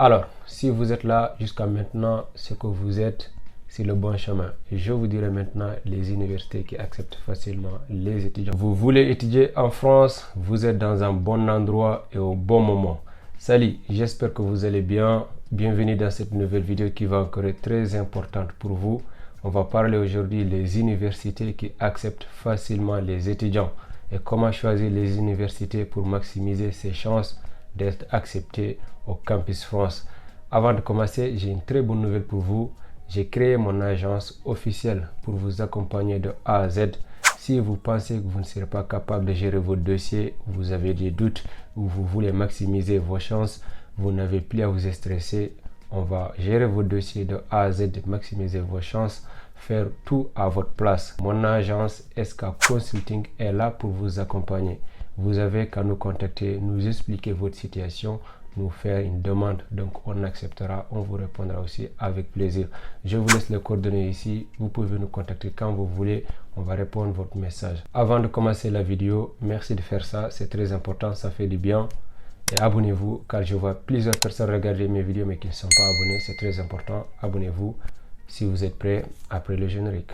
Alors, si vous êtes là jusqu'à maintenant, c'est que vous êtes sur le bon chemin. Je vous dirai maintenant les universités qui acceptent facilement les étudiants. Vous voulez étudier en France, vous êtes dans un bon endroit et au bon moment. Salut, j'espère que vous allez bien. Bienvenue dans cette nouvelle vidéo qui va encore être très importante pour vous. On va parler aujourd'hui des universités qui acceptent facilement les étudiants et comment choisir les universités pour maximiser ses chances d'être accepté au Campus France. Avant de commencer, j'ai une très bonne nouvelle pour vous. J'ai créé mon agence officielle pour vous accompagner de A à Z. Si vous pensez que vous ne serez pas capable de gérer votre dossier, vous avez des doutes ou vous voulez maximiser vos chances, vous n'avez plus à vous stresser. On va gérer vos dossiers de A à Z, maximiser vos chances, faire tout à votre place. Mon agence SK Consulting est là pour vous accompagner. Vous avez qu'à nous contacter, nous expliquer votre situation, nous faire une demande, donc on acceptera, on vous répondra aussi avec plaisir. Je vous laisse les coordonnées ici, vous pouvez nous contacter quand vous voulez, on va répondre à votre message. Avant de commencer la vidéo, merci de faire ça, c'est très important, ça fait du bien. Et abonnez-vous, car je vois plusieurs personnes regarder mes vidéos mais qui ne sont pas abonnés, c'est très important. Abonnez-vous si vous êtes prêts après le générique.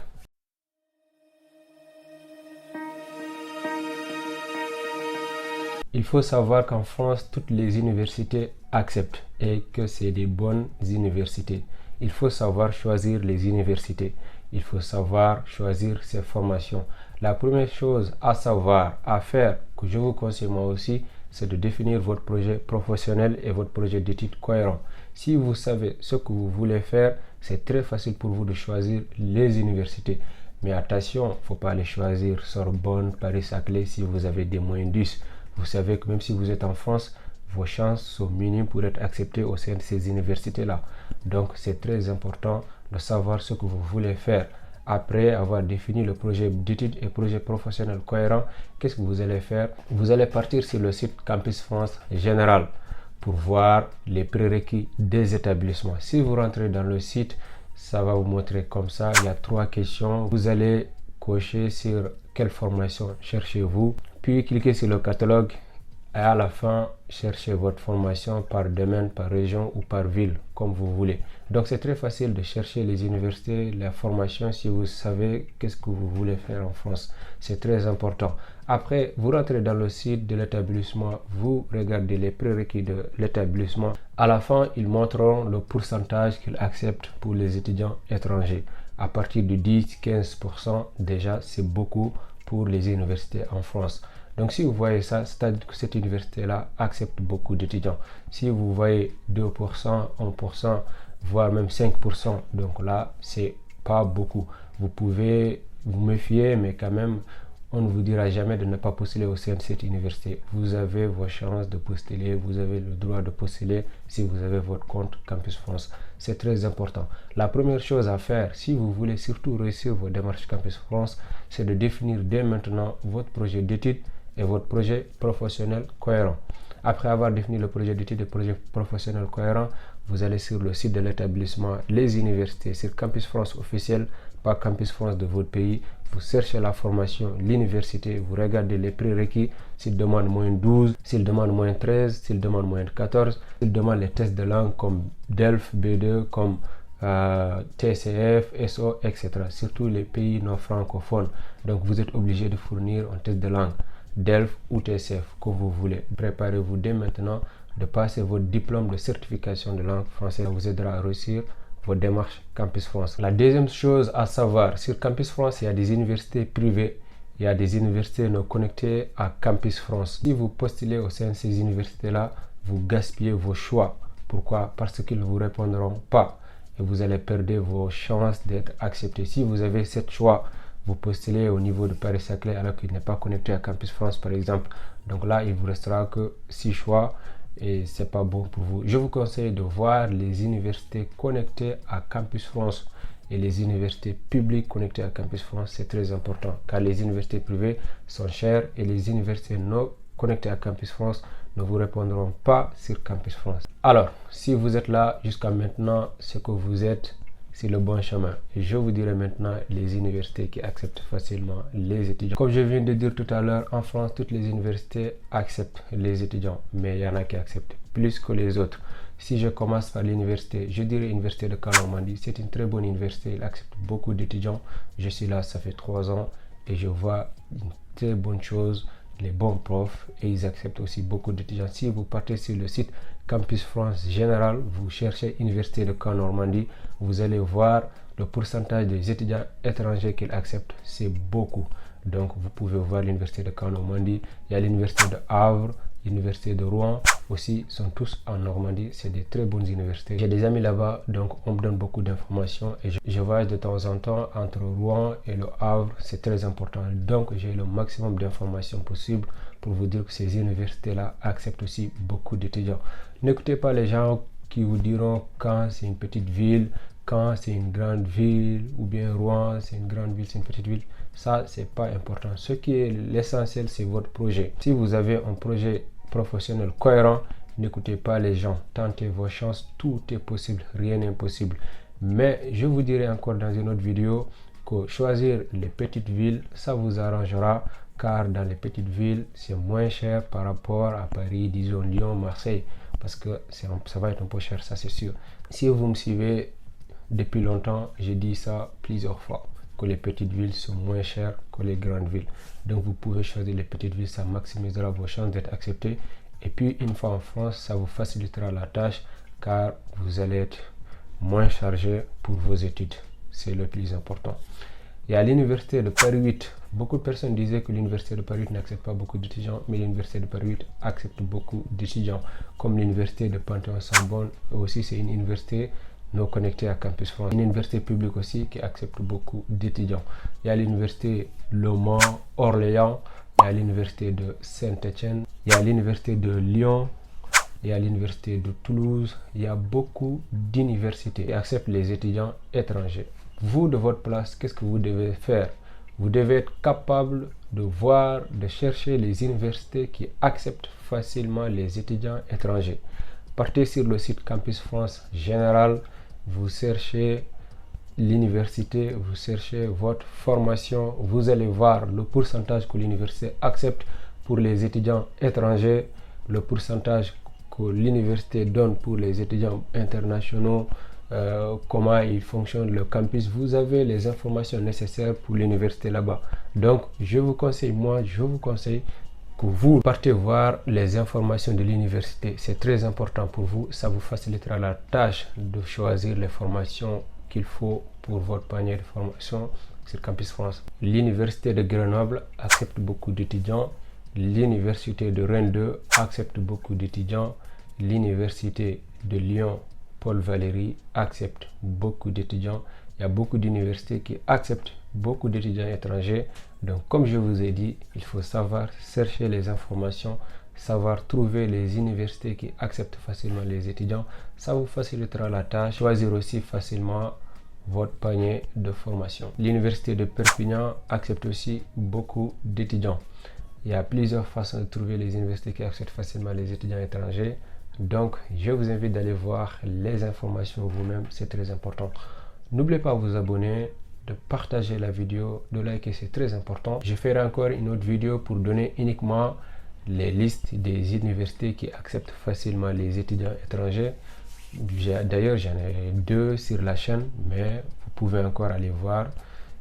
Il faut savoir qu'en France, toutes les universités acceptent et que c'est des bonnes universités. Il faut savoir choisir les universités. Il faut savoir choisir ses formations. La première chose à savoir, à faire, que je vous conseille moi aussi, c'est de définir votre projet professionnel et votre projet d'études cohérent. Si vous savez ce que vous voulez faire, c'est très facile pour vous de choisir les universités. Mais attention, il ne faut pas les choisir Sorbonne, Paris-Saclay si vous avez des moyens 10. Vous savez que même si vous êtes en France, vos chances sont minimes pour être accepté au sein de ces universités-là. Donc, c'est très important de savoir ce que vous voulez faire. Après avoir défini le projet d'études et projet professionnel cohérent, qu'est-ce que vous allez faire? Vous allez partir sur le site Campus France Général pour voir les prérequis des établissements. Si vous rentrez dans le site, ça va vous montrer comme ça. Il y a 3 questions. Vous allez cocher sur quelle formation cherchez-vous. Puis cliquez sur le catalogue et à la fin, cherchez votre formation par domaine, par région ou par ville, comme vous voulez. Donc c'est très facile de chercher les universités, la formation si vous savez qu'est-ce que vous voulez faire en France. C'est très important. Après, vous rentrez dans le site de l'établissement, vous regardez les prérequis de l'établissement. À la fin, ils montreront le pourcentage qu'ils acceptent pour les étudiants étrangers. À partir de 10-15%, déjà, c'est beaucoup pour les universités en France. Donc si vous voyez ça, c'est-à-dire que cette université-là accepte beaucoup d'étudiants. Si vous voyez 2%, 1%, voire même 5%, donc là, c'est pas beaucoup. Vous pouvez vous méfier, mais quand même, on ne vous dira jamais de ne pas postuler au sein de cette université. Vous avez vos chances de postuler, vous avez le droit de postuler si vous avez votre compte Campus France. C'est très important. La première chose à faire, si vous voulez surtout réussir vos démarches Campus France, c'est de définir dès maintenant votre projet d'études et votre projet professionnel cohérent. Après avoir défini le projet d'études et projet professionnel cohérent, vous allez sur le site de l'établissement, les universités, sur Campus France officiel, pas Campus France de votre pays. Vous cherchez la formation, l'université, vous regardez les prérequis, s'il demande moins 12, s'il demande moins 13, s'il demande moins 14, s'il demande les tests de langue comme DELF, B2, comme TCF, SO, etc. Surtout les pays non francophones. Donc vous êtes obligé de fournir un test de langue. DELF ou TCF, comme vous voulez. Préparez-vous dès maintenant de passer votre diplôme de certification de langue française. Ça vous aidera à réussir vos démarches Campus France. La deuxième chose à savoir, sur Campus France, il y a des universités privées, il y a des universités non connectées à Campus France. Si vous postulez au sein de ces universités-là, vous gaspillez vos choix. Pourquoi? Parce qu'ils ne vous répondront pas et vous allez perdre vos chances d'être accepté. Si vous avez 7 choix, vous postulez au niveau de Paris-Saclay alors qu'il n'est pas connecté à Campus France par exemple. Donc là, il vous restera que 6 choix et c'est pas bon pour vous. Je vous conseille de voir les universités connectées à Campus France et les universités publiques connectées à Campus France. C'est très important car les universités privées sont chères et les universités non connectées à Campus France ne vous répondront pas sur Campus France. Alors, si vous êtes là jusqu'à maintenant, c'est que vous êtes sur le bon chemin. Et je vous dirai maintenant les universités qui acceptent facilement les étudiants. Comme je viens de dire tout à l'heure, en France, toutes les universités acceptent les étudiants, mais il y en a qui acceptent plus que les autres. Si je commence par l'université, je dirais l'université de Caen Normandie. C'est une très bonne université, il accepte beaucoup d'étudiants. Je suis là, ça fait 3 ans et je vois une très bonne chose, les bons profs, et ils acceptent aussi beaucoup d'étudiants. Si vous partez sur le site Campus France Général, vous cherchez Université de Caen Normandie, vous allez voir le pourcentage des étudiants étrangers qu'ils acceptent, c'est beaucoup. Donc vous pouvez voir l'université de Caen Normandie, il y a l'université de Havre, l'université de Rouen aussi, sont tous en Normandie. C'est des très bonnes universités. J'ai des amis là-bas, donc on me donne beaucoup d'informations et je voyage de temps en temps entre Rouen et le Havre. C'est très important, donc j'ai le maximum d'informations possibles pour vous dire que ces universités-là acceptent aussi beaucoup d'étudiants. N'écoutez pas les gens qui vous diront quand c'est une petite ville, quand c'est une grande ville, ou bien Rouen c'est une grande ville, c'est une petite ville. Ça, c'est pas important. Ce qui est l'essentiel, c'est votre projet. Si vous avez un projet professionnel cohérent, n'écoutez pas les gens. Tentez vos chances, tout est possible, rien n'est impossible. Mais je vous dirai encore dans une autre vidéo que choisir les petites villes, ça vous arrangera, car dans les petites villes, c'est moins cher par rapport à Paris, disons Lyon, Marseille, parce que ça va être un peu cher, ça c'est sûr. Si vous me suivez depuis longtemps, j'ai dit ça plusieurs fois, que les petites villes sont moins chères que les grandes villes. Donc vous pouvez choisir les petites villes, ça maximisera vos chances d'être accepté. Et puis une fois en France, ça vous facilitera la tâche, car vous allez être moins chargé pour vos études. C'est le plus important. Et à l'université de Paris 8, beaucoup de personnes disaient que l'université de Paris 8 n'accepte pas beaucoup d'étudiants, mais l'université de Paris 8 accepte beaucoup d'étudiants, comme l'université de Panthéon-Sorbonne. Aussi, c'est une université non connectée à Campus France. Une université publique aussi qui accepte beaucoup d'étudiants. Il y a l'université Le Mans, Orléans, il y a l'université de Saint-Étienne, il y a l'université de Lyon, il y a l'université de Toulouse. Il y a beaucoup d'universités qui acceptent les étudiants étrangers. Vous, de votre place, qu'est-ce que vous devez faire? Vous devez être capable de voir, de chercher les universités qui acceptent facilement les étudiants étrangers. Partez sur le site Campus France Général, vous cherchez l'université, vous cherchez votre formation, vous allez voir le pourcentage que l'université accepte pour les étudiants étrangers, le pourcentage que l'université donne pour les étudiants internationaux, comment il fonctionne le campus. Vous avez les informations nécessaires pour l'université là-bas. Donc je vous conseille que vous partez voir les informations de l'université. C'est très important pour vous, ça vous facilitera la tâche de choisir les formations qu'il faut pour votre panier de formation sur Campus France. L'université de Grenoble accepte beaucoup d'étudiants, l'université de Rennes 2 accepte beaucoup d'étudiants, l'université de Lyon Paul Valéry accepte beaucoup d'étudiants. Il y a beaucoup d'universités qui acceptent beaucoup d'étudiants étrangers. Donc comme je vous ai dit, il faut savoir chercher les informations, savoir trouver les universités qui acceptent facilement les étudiants. Ça vous facilitera la tâche. Choisir aussi facilement votre panier de formation. L'université de Perpignan accepte aussi beaucoup d'étudiants. Il y a plusieurs façons de trouver les universités qui acceptent facilement les étudiants étrangers. Donc je vous invite d'aller voir les informations vous-même, c'est très important. N'oubliez pas de vous abonner, de partager la vidéo, de liker, c'est très important. Je ferai encore une autre vidéo pour donner uniquement les listes des universités qui acceptent facilement les étudiants étrangers. D'ailleurs, j'en ai 2 sur la chaîne, mais vous pouvez encore aller voir,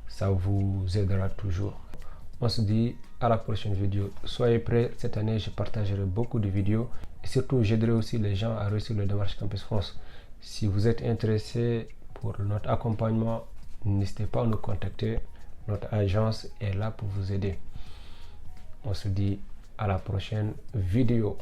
ça vous aidera toujours. On se dit à la prochaine vidéo. Soyez prêts, cette année je partagerai beaucoup de vidéos et surtout j'aiderai aussi les gens à réussir le démarche Campus France. Si vous êtes intéressé pour notre accompagnement, n'hésitez pas à nous contacter. Notre agence est là pour vous aider. On se dit à la prochaine vidéo.